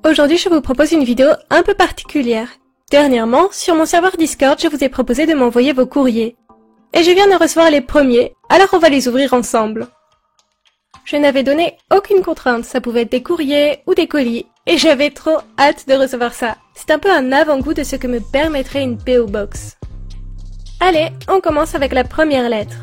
Aujourd'hui, je vous propose une vidéo un peu particulière. Dernièrement, sur mon serveur Discord, je vous ai proposé de m'envoyer vos courriers. Et je viens de recevoir les premiers, alors on va les ouvrir ensemble. Je n'avais donné aucune contrainte, ça pouvait être des courriers ou des colis, et j'avais trop hâte de recevoir ça. C'est un peu un avant-goût de ce que me permettrait une PO Box. Allez, on commence avec la première lettre.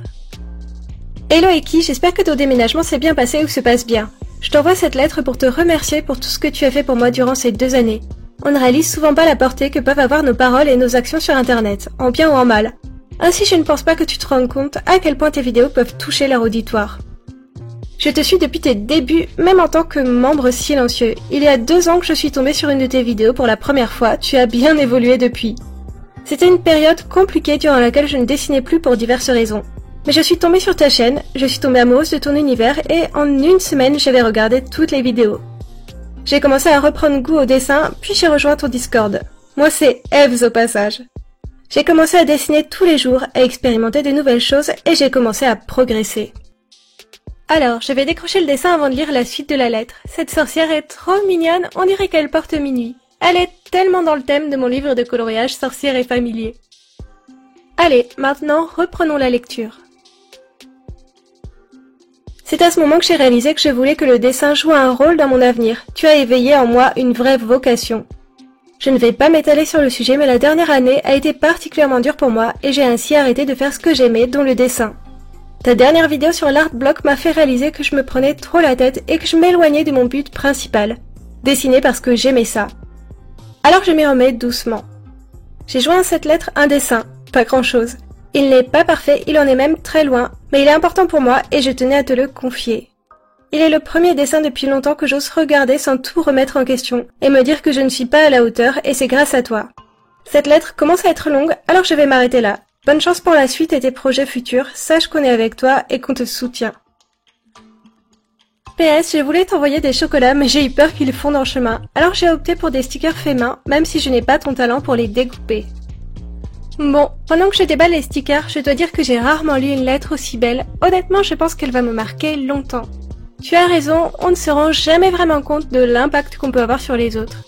Hello Eki, j'espère que ton déménagement s'est bien passé ou se passe bien. Je t'envoie cette lettre pour te remercier pour tout ce que tu as fait pour moi durant ces 2 années. On ne réalise souvent pas la portée que peuvent avoir nos paroles et nos actions sur internet, en bien ou en mal. Ainsi, je ne pense pas que tu te rendes compte à quel point tes vidéos peuvent toucher leur auditoire. Je te suis depuis tes débuts, même en tant que membre silencieux. Il y a 2 ans que je suis tombée sur une de tes vidéos pour la première fois, tu as bien évolué depuis. C'était une période compliquée durant laquelle je ne dessinais plus pour diverses raisons. Mais je suis tombée sur ta chaîne, je suis tombée amoureuse de ton univers et en 1 semaine j'avais regardé toutes les vidéos. J'ai commencé à reprendre goût au dessin, puis j'ai rejoint ton Discord. Moi c'est Evs au passage. J'ai commencé à dessiner tous les jours, à expérimenter de nouvelles choses et j'ai commencé à progresser. Alors, je vais décrocher le dessin avant de lire la suite de la lettre. Cette sorcière est trop mignonne, on dirait qu'elle porte minuit. Elle est tellement dans le thème de mon livre de coloriage sorcière et familier. Allez, maintenant reprenons la lecture. C'est à ce moment que j'ai réalisé que je voulais que le dessin joue un rôle dans mon avenir. Tu as éveillé en moi une vraie vocation. Je ne vais pas m'étaler sur le sujet, mais la dernière année a été particulièrement dure pour moi et j'ai ainsi arrêté de faire ce que j'aimais, dont le dessin. Ta dernière vidéo sur l'art block m'a fait réaliser que je me prenais trop la tête et que je m'éloignais de mon but principal. Dessiner parce que j'aimais ça. Alors je m'y remets doucement. J'ai joint à cette lettre un dessin, pas grand chose. Il n'est pas parfait, il en est même très loin, mais il est important pour moi et je tenais à te le confier. Il est le premier dessin depuis longtemps que j'ose regarder sans tout remettre en question et me dire que je ne suis pas à la hauteur et c'est grâce à toi. Cette lettre commence à être longue, alors je vais m'arrêter là. Bonne chance pour la suite et tes projets futurs, sache qu'on est avec toi et qu'on te soutient. PS, je voulais t'envoyer des chocolats mais j'ai eu peur qu'ils fondent en chemin, alors j'ai opté pour des stickers faits main, même si je n'ai pas ton talent pour les découper. Bon, pendant que je déballe les stickers, je dois dire que j'ai rarement lu une lettre aussi belle. Honnêtement, je pense qu'elle va me marquer longtemps. Tu as raison, on ne se rend jamais vraiment compte de l'impact qu'on peut avoir sur les autres.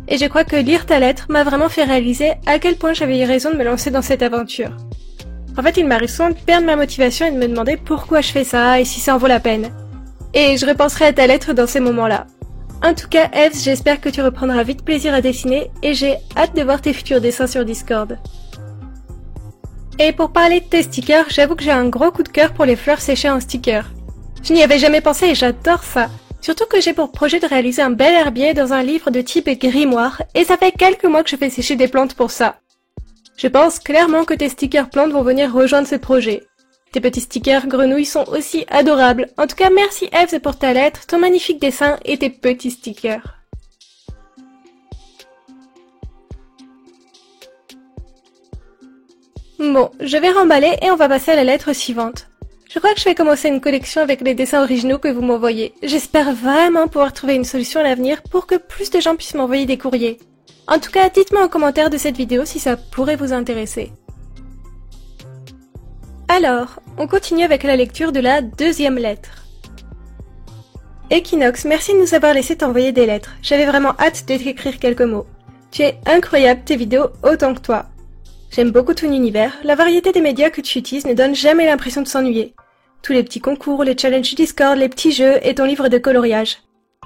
Et je crois que lire ta lettre m'a vraiment fait réaliser à quel point j'avais eu raison de me lancer dans cette aventure. En fait, il m'arrive souvent de perdre ma motivation et de me demander pourquoi je fais ça et si ça en vaut la peine. Et je repenserai à ta lettre dans ces moments-là. En tout cas, Evs, j'espère que tu reprendras vite plaisir à dessiner et j'ai hâte de voir tes futurs dessins sur Discord. Et pour parler de tes stickers, j'avoue que j'ai un gros coup de cœur pour les fleurs séchées en stickers. Je n'y avais jamais pensé et j'adore ça. Surtout que j'ai pour projet de réaliser un bel herbier dans un livre de type grimoire et ça fait quelques mois que je fais sécher des plantes pour ça. Je pense clairement que tes stickers plantes vont venir rejoindre ce projet. Tes petits stickers grenouilles sont aussi adorables. En tout cas, merci Evs pour ta lettre, ton magnifique dessin et tes petits stickers. Bon, je vais remballer et on va passer à la lettre suivante. Je crois que je vais commencer une collection avec les dessins originaux que vous m'envoyez. J'espère vraiment pouvoir trouver une solution à l'avenir pour que plus de gens puissent m'envoyer des courriers. En tout cas, dites-moi en commentaire de cette vidéo si ça pourrait vous intéresser. Alors, on continue avec la lecture de la 2e lettre. Equinox, merci de nous avoir laissé t'envoyer des lettres. J'avais vraiment hâte de t'écrire quelques mots. Tu es incroyable, tes vidéos autant que toi. J'aime beaucoup ton univers, la variété des médias que tu utilises ne donne jamais l'impression de s'ennuyer. Tous les petits concours, les challenges Discord, les petits jeux et ton livre de coloriage.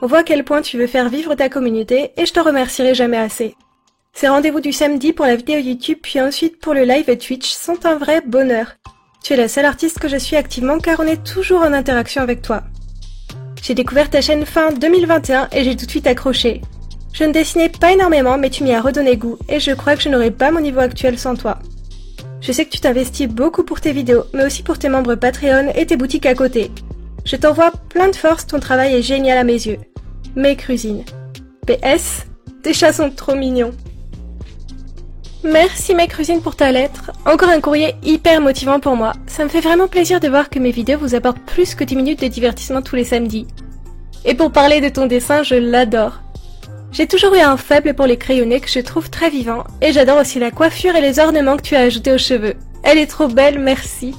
On voit à quel point tu veux faire vivre ta communauté et je t'en remercierai jamais assez. Ces rendez-vous du samedi pour la vidéo YouTube puis ensuite pour le live Twitch sont un vrai bonheur. Tu es la seule artiste que je suis activement car on est toujours en interaction avec toi. J'ai découvert ta chaîne fin 2021 et j'ai tout de suite accroché. Je ne dessinais pas énormément mais tu m'y as redonné goût et je crois que je n'aurais pas mon niveau actuel sans toi. Je sais que tu t'investis beaucoup pour tes vidéos mais aussi pour tes membres Patreon et tes boutiques à côté. Je t'envoie plein de force, ton travail est génial à mes yeux. Mécrusine. PS, tes chats sont trop mignons. Merci Mécrusine pour ta lettre. Encore un courrier hyper motivant pour moi. Ça me fait vraiment plaisir de voir que mes vidéos vous apportent plus que 10 minutes de divertissement tous les samedis. Et pour parler de ton dessin, je l'adore. J'ai toujours eu un faible pour les crayonnés que je trouve très vivants et j'adore aussi la coiffure et les ornements que tu as ajoutés aux cheveux. Elle est trop belle, merci.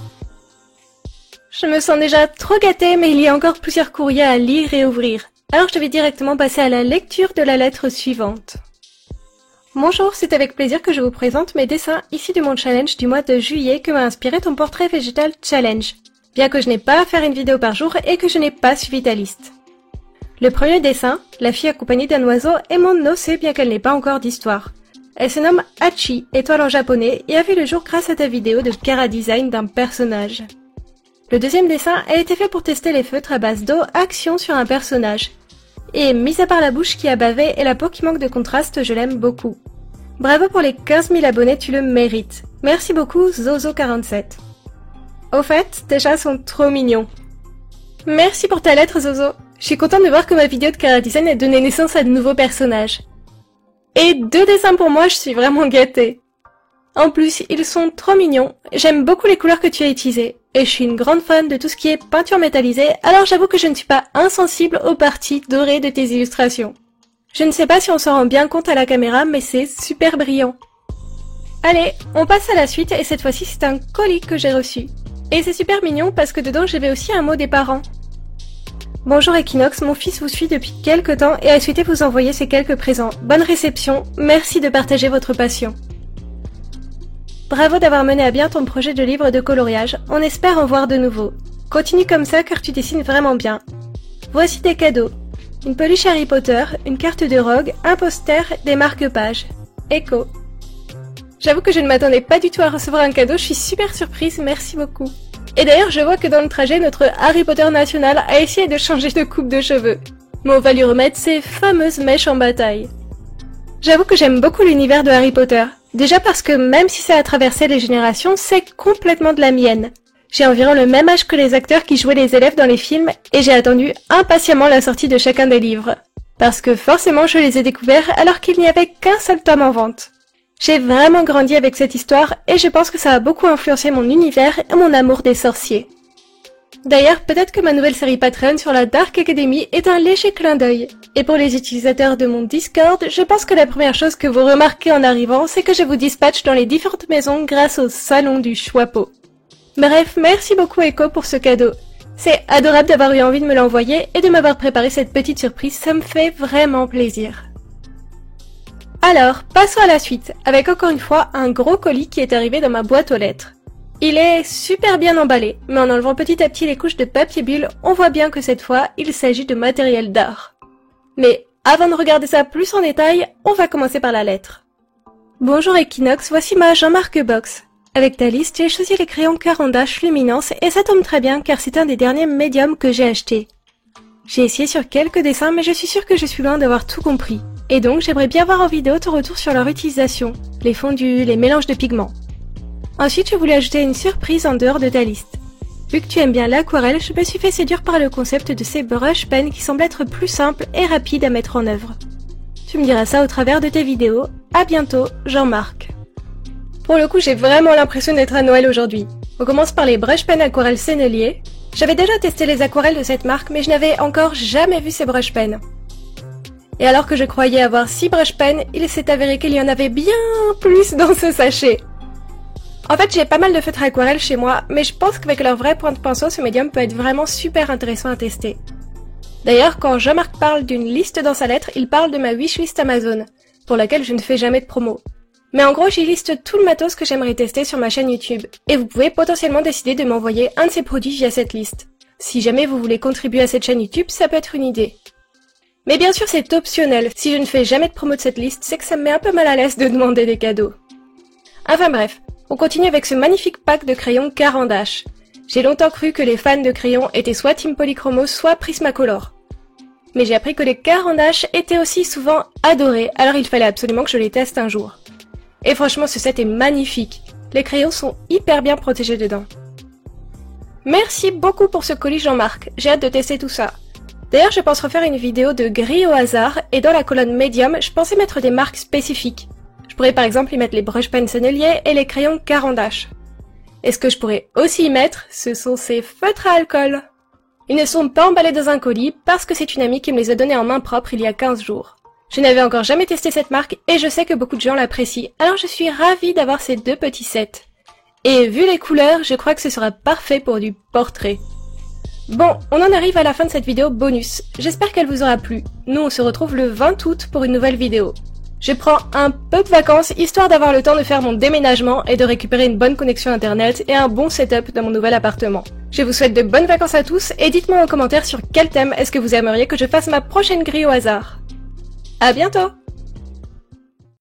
Je me sens déjà trop gâtée mais il y a encore plusieurs courriers à lire et ouvrir. Alors je vais directement passer à la lecture de la lettre suivante. Bonjour, c'est avec plaisir que je vous présente mes dessins issus de mon challenge du mois de juillet que m'a inspiré ton portrait végétal challenge, bien que je n'ai pas à faire une vidéo par jour et que je n'ai pas suivi ta liste. Le premier dessin, la fille accompagnée d'un oiseau, est mon nocé bien qu'elle n'ait pas encore d'histoire. Elle se nomme Hachi, étoile en japonais, et a vu le jour grâce à ta vidéo de Cara Design d'un personnage. Le deuxième dessin a été fait pour tester les feutres à base d'eau action sur un personnage. Et mis à part la bouche qui a bavé et la peau qui manque de contraste, je l'aime beaucoup. Bravo pour les 15 000 abonnés, tu le mérites. Merci beaucoup Zozo47. Au fait, tes chats sont trop mignons. Merci pour ta lettre Zozo. Je suis contente de voir que ma vidéo de Cara Design a donné naissance à de nouveaux personnages. Et 2 dessins pour moi, je suis vraiment gâtée. En plus, ils sont trop mignons, j'aime beaucoup les couleurs que tu as utilisées, et je suis une grande fan de tout ce qui est peinture métallisée, alors j'avoue que je ne suis pas insensible aux parties dorées de tes illustrations. Je ne sais pas si on s'en rend bien compte à la caméra, mais c'est super brillant. Allez, on passe à la suite, et cette fois-ci c'est un colis que j'ai reçu. Et c'est super mignon parce que dedans j'avais aussi un mot des parents. Bonjour Equinox, mon fils vous suit depuis quelques temps et a souhaité vous envoyer ces quelques présents. Bonne réception, merci de partager votre passion. Bravo d'avoir mené à bien ton projet de livre de coloriage, on espère en voir de nouveau. Continue comme ça car tu dessines vraiment bien. Voici des cadeaux. Une peluche Harry Potter, une carte de Rogue, un poster, des marque-pages. Echo. J'avoue que je ne m'attendais pas du tout à recevoir un cadeau, je suis super surprise, merci beaucoup. Et d'ailleurs, je vois que dans le trajet, notre Harry Potter national a essayé de changer de coupe de cheveux. Mais on va lui remettre ses fameuses mèches en bataille. J'avoue que j'aime beaucoup l'univers de Harry Potter. Déjà parce que même si ça a traversé les générations, c'est complètement de la mienne. J'ai environ le même âge que les acteurs qui jouaient les élèves dans les films et j'ai attendu impatiemment la sortie de chacun des livres. Parce que forcément je les ai découverts alors qu'il n'y avait qu'un seul tome en vente. J'ai vraiment grandi avec cette histoire et je pense que ça a beaucoup influencé mon univers et mon amour des sorciers. D'ailleurs, peut-être que ma nouvelle série Patreon sur la Dark Academy est un léger clin d'œil. Et pour les utilisateurs de mon Discord, je pense que la première chose que vous remarquez en arrivant, c'est que je vous dispatche dans les différentes maisons grâce au salon du Choixpeau. Bref, merci beaucoup Echo pour ce cadeau. C'est adorable d'avoir eu envie de me l'envoyer et de m'avoir préparé cette petite surprise, ça me fait vraiment plaisir. Alors, passons à la suite, avec encore une fois un gros colis qui est arrivé dans ma boîte aux lettres. Il est super bien emballé, mais en enlevant petit à petit les couches de papier bulle, on voit bien que cette fois, il s'agit de matériel d'art. Mais avant de regarder ça plus en détail, on va commencer par la lettre. Bonjour Equinox, voici ma Jean-Marc Box. Avec ta liste, j'ai choisi les crayons Caran-d'Ache Luminance et ça tombe très bien car c'est un des derniers médiums que j'ai acheté. J'ai essayé sur quelques dessins mais je suis sûre que je suis loin d'avoir tout compris. Et donc j'aimerais bien voir en vidéo ton retour sur leur utilisation, les fondus, les mélanges de pigments. Ensuite, je voulais ajouter une surprise en dehors de ta liste. Vu que tu aimes bien l'aquarelle, je me suis fait séduire par le concept de ces brush pens qui semblent être plus simples et rapides à mettre en œuvre. Tu me diras ça au travers de tes vidéos. À bientôt, Jean-Marc. Pour le coup, j'ai vraiment l'impression d'être à Noël aujourd'hui. On commence par les brush pens aquarelle Sennelier. J'avais déjà testé les aquarelles de cette marque, mais je n'avais encore jamais vu ces brush pens. Et alors que je croyais avoir 6 brush pens, il s'est avéré qu'il y en avait bien plus dans ce sachet. En fait, j'ai pas mal de feutres aquarelles chez moi, mais je pense qu'avec leur vrai point de pinceau, ce médium peut être vraiment super intéressant à tester. D'ailleurs, quand Jean-Marc parle d'une liste dans sa lettre, il parle de ma wishlist Amazon, pour laquelle je ne fais jamais de promo. Mais en gros, j'y liste tout le matos que j'aimerais tester sur ma chaîne YouTube, et vous pouvez potentiellement décider de m'envoyer un de ces produits via cette liste. Si jamais vous voulez contribuer à cette chaîne YouTube, ça peut être une idée. Mais bien sûr, c'est optionnel. Si je ne fais jamais de promo de cette liste, c'est que ça me met un peu mal à l'aise de demander des cadeaux. Enfin bref. On continue avec ce magnifique pack de crayons Caran-d'Ache. J'ai longtemps cru que les fans de crayons étaient soit Team Polychromos, soit Prismacolor. Mais j'ai appris que les Caran-d'Ache étaient aussi souvent adorés, alors il fallait absolument que je les teste un jour. Et franchement, ce set est magnifique. Les crayons sont hyper bien protégés dedans. Merci beaucoup pour ce colis Jean-Marc, j'ai hâte de tester tout ça. D'ailleurs, je pense refaire une vidéo de gris au hasard, et dans la colonne médium, je pensais mettre des marques spécifiques. Je pourrais par exemple y mettre les brush pens Sennelier et les crayons Caran-d'Ache. Et ce que je pourrais aussi y mettre, ce sont ces feutres à alcool. Ils ne sont pas emballés dans un colis parce que c'est une amie qui me les a donnés en main propre il y a 15 jours. Je n'avais encore jamais testé cette marque et je sais que beaucoup de gens l'apprécient, alors je suis ravie d'avoir ces 2 petits sets. Et vu les couleurs, je crois que ce sera parfait pour du portrait. Bon, on en arrive à la fin de cette vidéo bonus. J'espère qu'elle vous aura plu. Nous, on se retrouve le 20 août pour une nouvelle vidéo. Je prends un peu de vacances, histoire d'avoir le temps de faire mon déménagement et de récupérer une bonne connexion internet et un bon setup dans mon nouvel appartement. Je vous souhaite de bonnes vacances à tous et dites-moi en commentaire sur quel thème est-ce que vous aimeriez que je fasse ma prochaine grille au hasard. À bientôt!